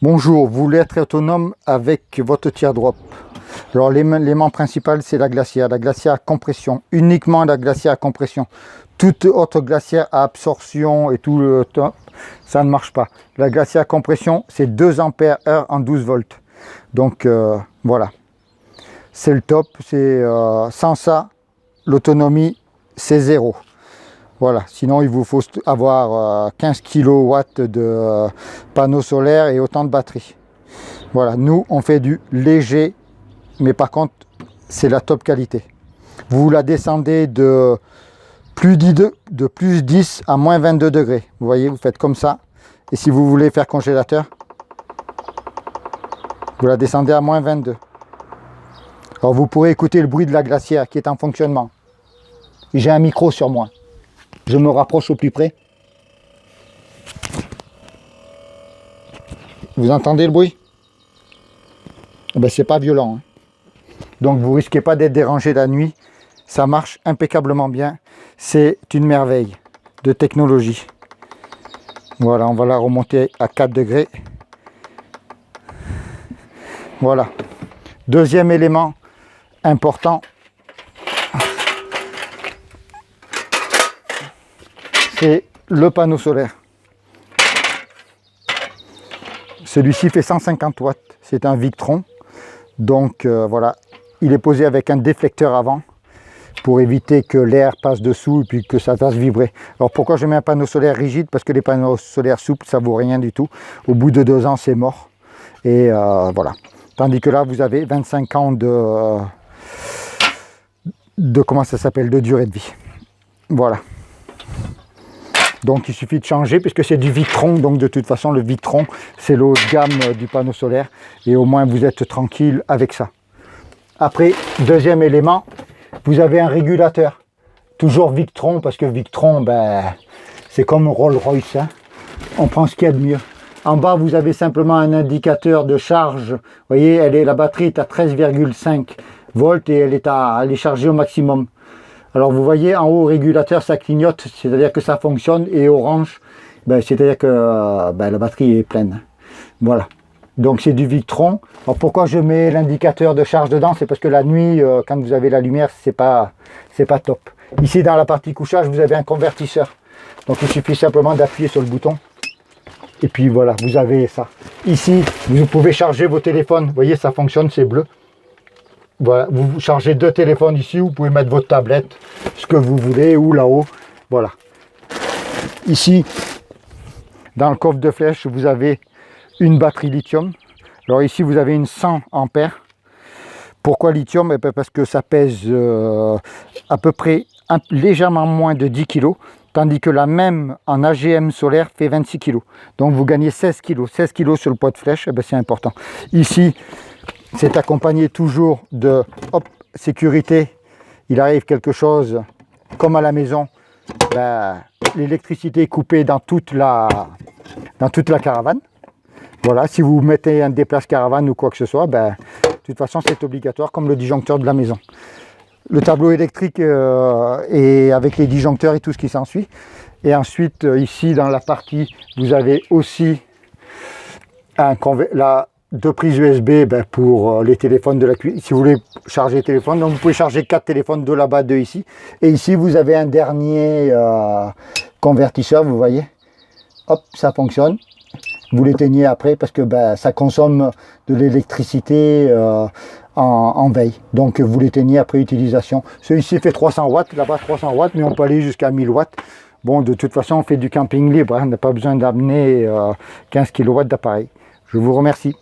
Bonjour, vous voulez être autonome avec votre teardrop. Alors l'élément principal c'est la glacière à compression, uniquement la glacière à compression. Toute autre glacière à absorption et tout le top, ça ne marche pas. La glacière à compression c'est 2 ampères heure en 12 volts. Donc voilà, c'est le top, sans ça l'autonomie c'est zéro. Voilà, sinon il vous faut avoir 15 kW de panneaux solaires et autant de batterie. Voilà, nous on fait du léger, mais par contre c'est la top qualité. Vous la descendez de plus 10 à moins 22 degrés. Vous voyez, vous faites comme ça. Et si vous voulez faire congélateur, vous la descendez à moins 22. Alors vous pourrez écouter le bruit de la glacière qui est en fonctionnement. J'ai un micro sur moi. Je me rapproche au plus près. Vous entendez le bruit? Ben, c'est pas violent. Hein. Donc vous risquez pas d'être dérangé la nuit. Ça marche impeccablement bien. C'est une merveille de technologie. Voilà, on va la remonter à 4 degrés. Voilà. Deuxième élément important. C'est le panneau solaire. Celui-ci fait 150 watts. C'est un Victron. Donc voilà, il est posé avec un déflecteur avant pour éviter que l'air passe dessous et puis que ça fasse vibrer. Alors pourquoi je mets un panneau solaire rigide? Parce que les panneaux solaires souples, ça vaut rien du tout. Au bout de 2 ans, c'est mort. Et voilà. Tandis que là, vous avez 25 ans de comment ça s'appelle, de durée de vie. Voilà. Donc il suffit de changer puisque c'est du Victron, donc de toute façon le Victron c'est le haut de gamme du panneau solaire et au moins vous êtes tranquille avec ça. Après, deuxième élément, vous avez un régulateur, toujours Victron parce que Victron c'est comme Rolls-Royce, hein. On prend ce qu'il y a de mieux. En bas vous avez simplement un indicateur de charge, vous voyez la batterie est à 13,5 volts et elle est chargée au maximum. Alors vous voyez en haut régulateur ça clignote, c'est-à-dire que ça fonctionne, et orange, c'est-à-dire que la batterie est pleine. Voilà. Donc c'est du Victron. Alors pourquoi je mets l'indicateur de charge dedans? C'est parce que la nuit, quand vous avez la lumière, c'est pas top. Ici dans la partie couchage, vous avez un convertisseur. Donc il suffit simplement d'appuyer sur le bouton. Et puis voilà, vous avez ça. Ici, vous pouvez charger vos téléphones. Vous voyez, ça fonctionne, c'est bleu. Voilà, vous chargez 2 téléphones ici, vous pouvez mettre votre tablette, ce que vous voulez, ou là-haut, voilà. Ici, dans le coffre de flèche, vous avez une batterie lithium. Alors ici, vous avez une 100 ampères. Pourquoi lithium? Parce que ça pèse à peu près légèrement moins de 10 kg, tandis que la même en AGM solaire fait 26 kg. Donc vous gagnez 16 kg. 16 kg sur le poids de flèche, c'est important. Ici, c'est accompagné toujours de sécurité. Il arrive quelque chose comme à la maison, l'électricité est coupée dans toute la caravane. Voilà, si vous mettez un déplace caravane ou quoi que ce soit, de toute façon c'est obligatoire comme le disjoncteur de la maison. Le tableau électrique est avec les disjoncteurs et tout ce qui s'ensuit. Et ensuite ici dans la partie, vous avez aussi deux prises USB pour les téléphones de la cuisine. Si vous voulez charger les téléphones, donc vous pouvez charger 4 téléphones, 2 là-bas, 2 ici. Et ici, vous avez un dernier convertisseur, vous voyez. Hop, ça fonctionne. Vous l'éteignez après parce que ça consomme de l'électricité en veille. Donc vous l'éteignez après utilisation. Celui-ci fait 300 watts, là-bas 300 watts, mais on peut aller jusqu'à 1000 watts. Bon, de toute façon, on fait du camping libre. Hein. On n'a pas besoin d'amener 15 kW d'appareil. Je vous remercie.